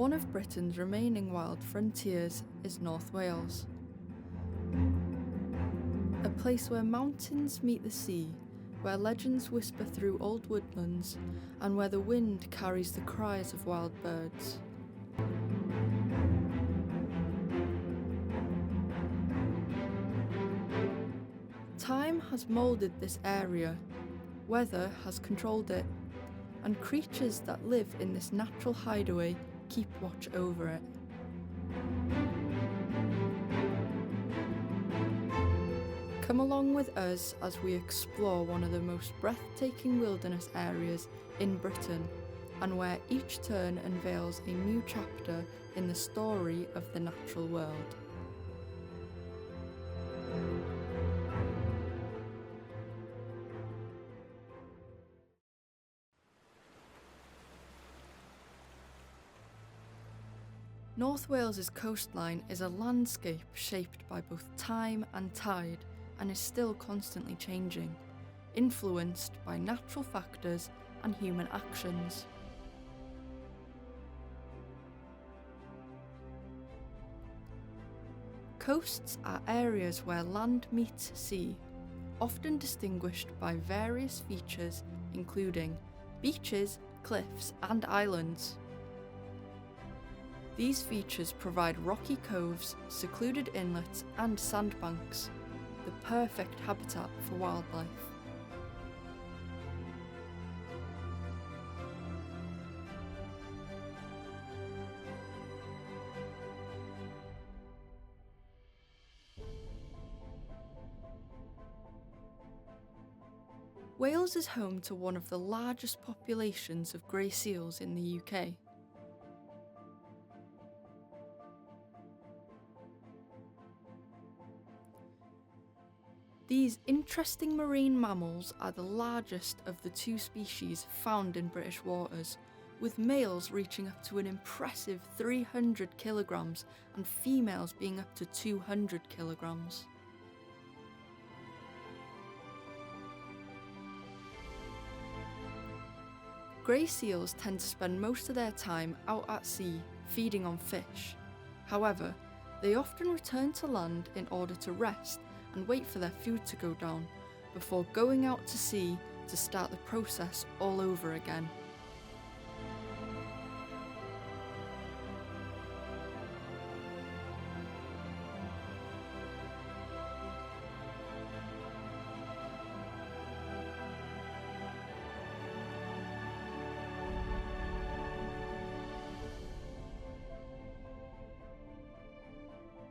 One of Britain's remaining wild frontiers is North Wales, a place where mountains meet the sea, where legends whisper through old woodlands, and where the wind carries the cries of wild birds. Time has moulded this area, weather has controlled it, and creatures that live in this natural hideaway keep watch over it. Come along with us as we explore one of the most breathtaking wilderness areas in Britain, and where each turn unveils a new chapter in the story of the natural world. North Wales's coastline is a landscape shaped by both time and tide, and is still constantly changing, influenced by natural factors and human actions. Coasts are areas where land meets sea, often distinguished by various features including beaches, cliffs, and islands. These features provide rocky coves, secluded inlets, and sandbanks, the perfect habitat for wildlife. Wales is home to one of the largest populations of grey seals in the UK. These interesting marine mammals are the largest of the two species found in British waters, with males reaching up to an impressive 300 kilograms and females being up to 200 kilograms. Grey seals tend to spend most of their time out at sea, feeding on fish. However, they often return to land in order to rest and wait for their food to go down, before going out to sea to start the process all over again.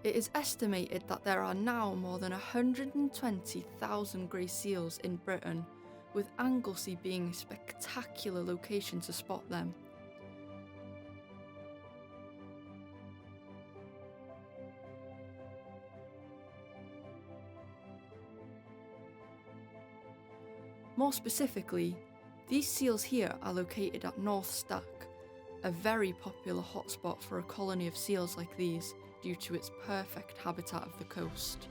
It is estimated that there are now more than 120,000 grey seals in Britain, with Anglesey being a spectacular location to spot them. More specifically, these seals here are located at North Stack, a very popular hotspot for a colony of seals like these, due to its perfect habitat of the coast.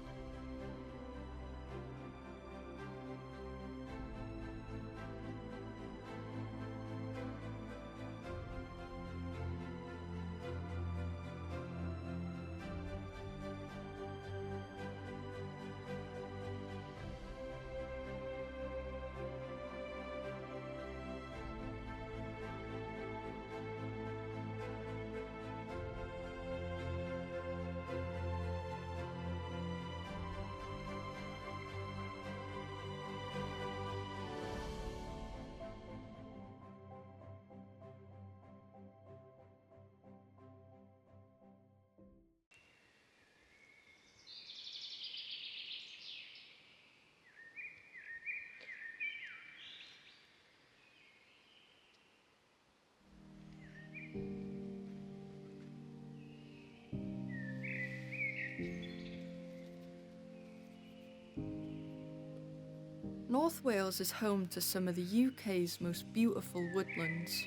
North Wales is home to some of the UK's most beautiful woodlands.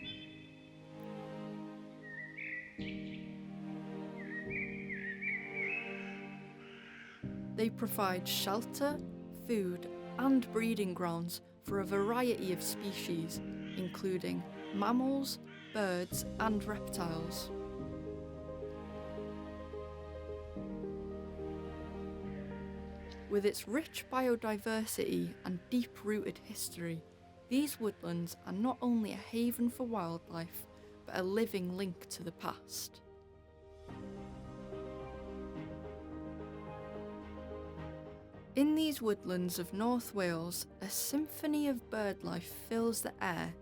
They provide shelter, food, and breeding grounds for a variety of species, including mammals, birds, and reptiles. With its rich biodiversity and deep-rooted history, these woodlands are not only a haven for wildlife, but a living link to the past. In these woodlands of North Wales, a symphony of birdlife fills the air,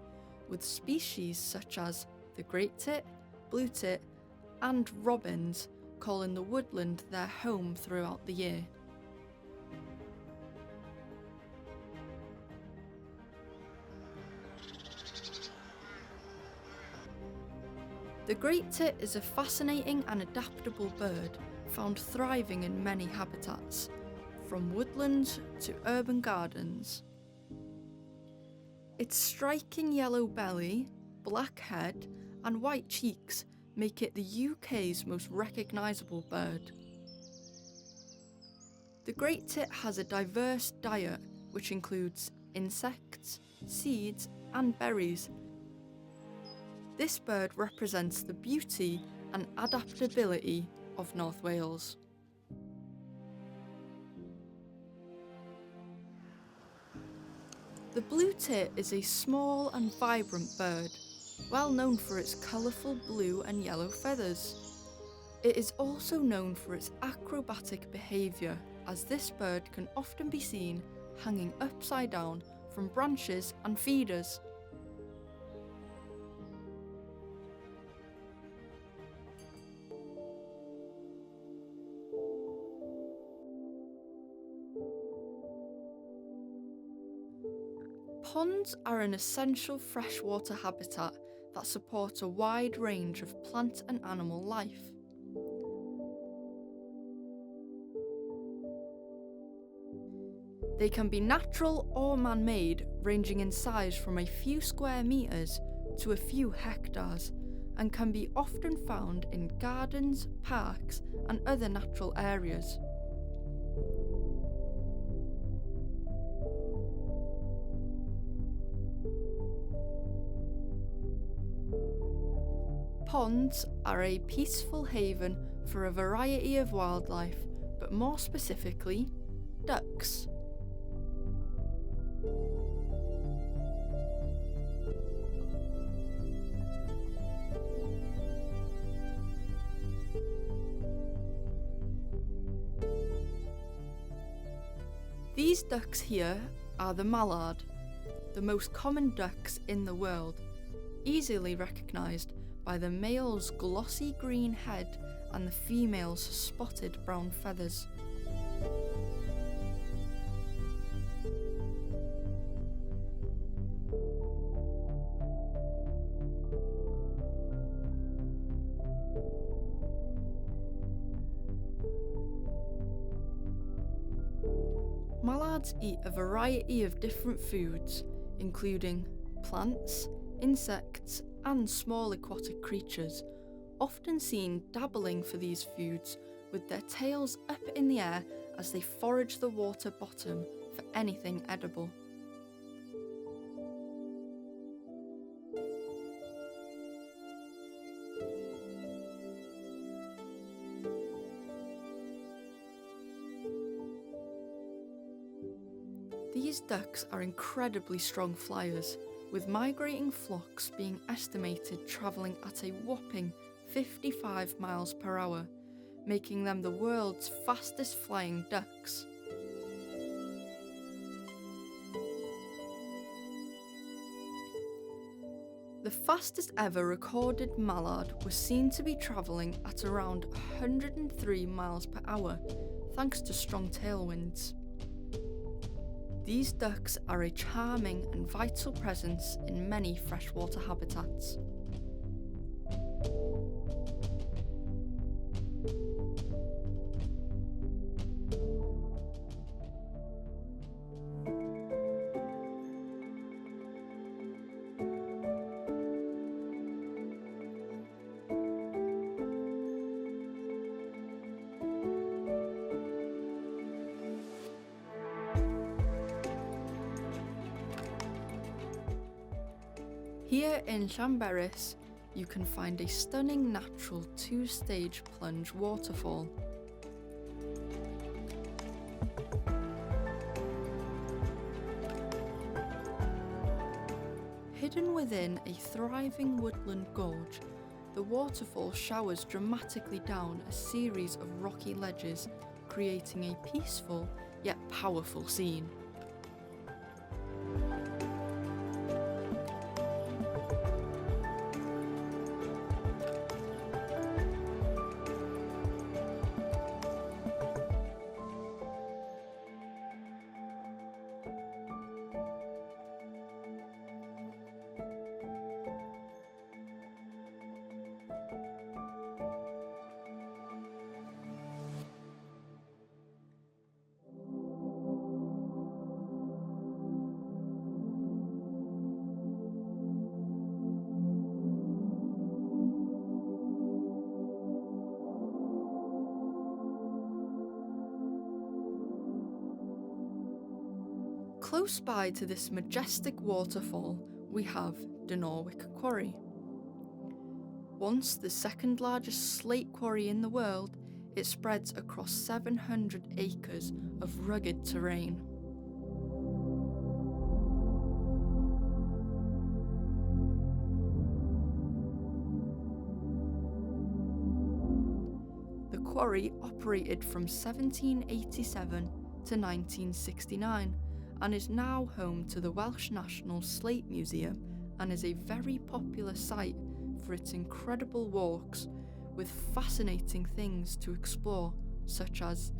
with species such as the great tit, blue tit, and robins calling the woodland their home throughout the year. The great tit is a fascinating and adaptable bird, found thriving in many habitats, from woodlands to urban gardens. Its striking yellow belly, black head, and white cheeks make it the UK's most recognisable bird. The great tit has a diverse diet which includes insects, seeds, and berries. This bird represents the beauty and adaptability of North Wales. The blue tit is a small and vibrant bird, well known for its colourful blue and yellow feathers. It is also known for its acrobatic behaviour, as this bird can often be seen hanging upside down from branches and feeders. Ponds are an essential freshwater habitat that supports a wide range of plant and animal life. They can be natural or man-made, ranging in size from a few square metres to a few hectares, and can be often found in gardens, parks, and other natural areas. Ponds are a peaceful haven for a variety of wildlife, but more specifically, ducks. These ducks here are the mallard, the most common ducks in the world, easily recognised by the male's glossy green head and the female's spotted brown feathers. Mallards eat a variety of different foods, including plants, insects, and small aquatic creatures, often seen dabbling for these foods with their tails up in the air as they forage the water bottom for anything edible. These ducks are incredibly strong flyers, with migrating flocks being estimated travelling at a whopping 55 miles per hour, making them the world's fastest flying ducks. The fastest ever recorded mallard was seen to be travelling at around 103 miles per hour, thanks to strong tailwinds. These ducks are a charming and vital presence in many freshwater habitats. Here in Llanberis, you can find a stunning natural two-stage plunge waterfall. Hidden within a thriving woodland gorge, the waterfall showers dramatically down a series of rocky ledges, creating a peaceful yet powerful scene. Close by to this majestic waterfall, we have the Norwich Quarry. Once the second largest slate quarry in the world, it spreads across 700 acres of rugged terrain. The quarry operated from 1787 to 1969 and is now home to the Welsh National Slate Museum and is a very popular site for its incredible walks with fascinating things to explore, such as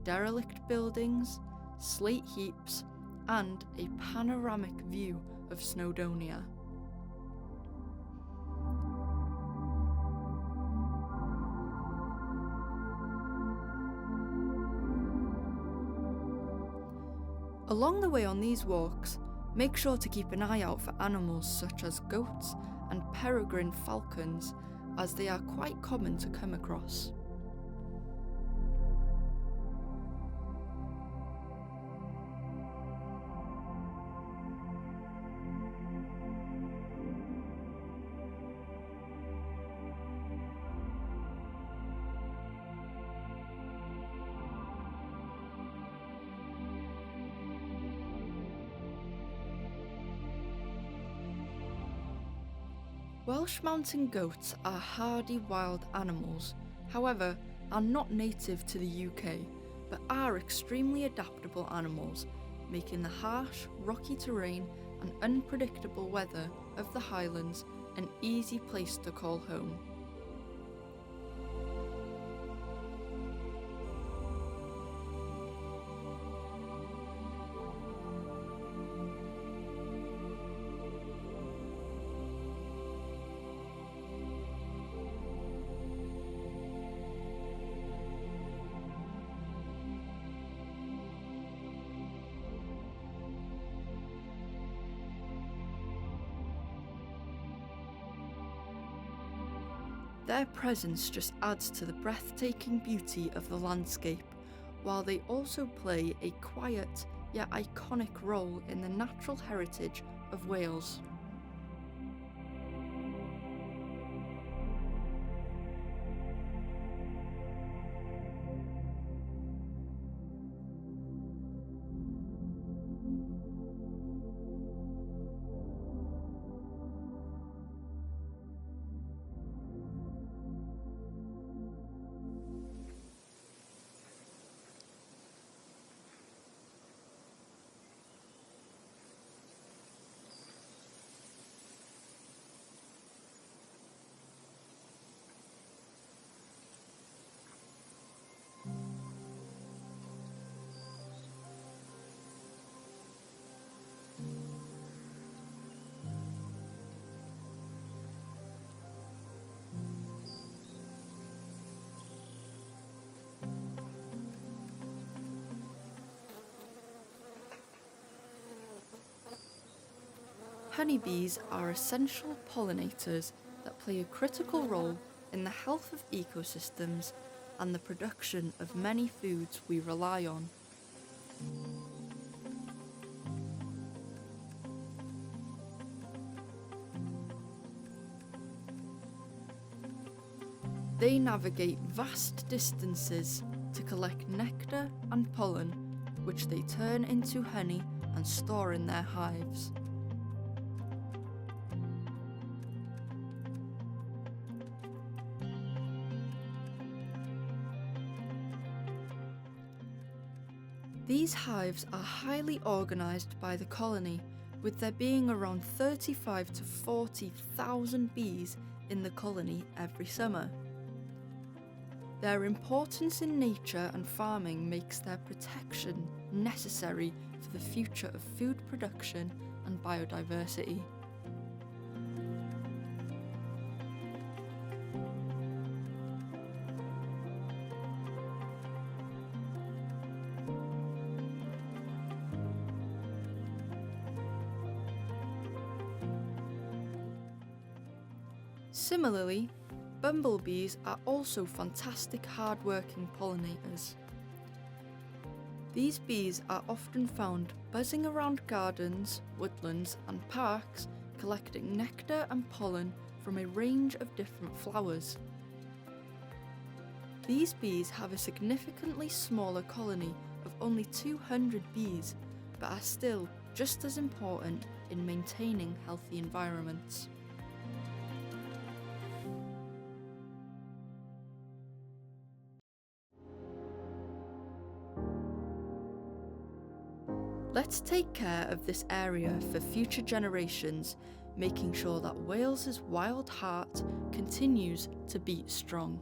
derelict buildings, slate heaps, and a panoramic view of Snowdonia. Along the way on these walks, make sure to keep an eye out for animals such as goats and peregrine falcons, as they are quite common to come across. Welsh mountain goats are hardy wild animals, however, are not native to the UK, but are extremely adaptable animals, making the harsh, rocky terrain and unpredictable weather of the Highlands an easy place to call home. Their presence just adds to the breathtaking beauty of the landscape, while they also play a quiet yet iconic role in the natural heritage of Wales. Honeybees are essential pollinators that play a critical role in the health of ecosystems and the production of many foods we rely on. They navigate vast distances to collect nectar and pollen, which they turn into honey and store in their hives. These hives are highly organised by the colony, with there being around 35 to 40,000 bees in the colony every summer. Their importance in nature and farming makes their protection necessary for the future of food production and biodiversity. Similarly, bumblebees are also fantastic hard-working pollinators. These bees are often found buzzing around gardens, woodlands and parks, collecting nectar and pollen from a range of different flowers. These bees have a significantly smaller colony of only 200 bees, but are still just as important in maintaining healthy environments. Let's take care of this area for future generations, making sure that Wales's wild heart continues to beat strong.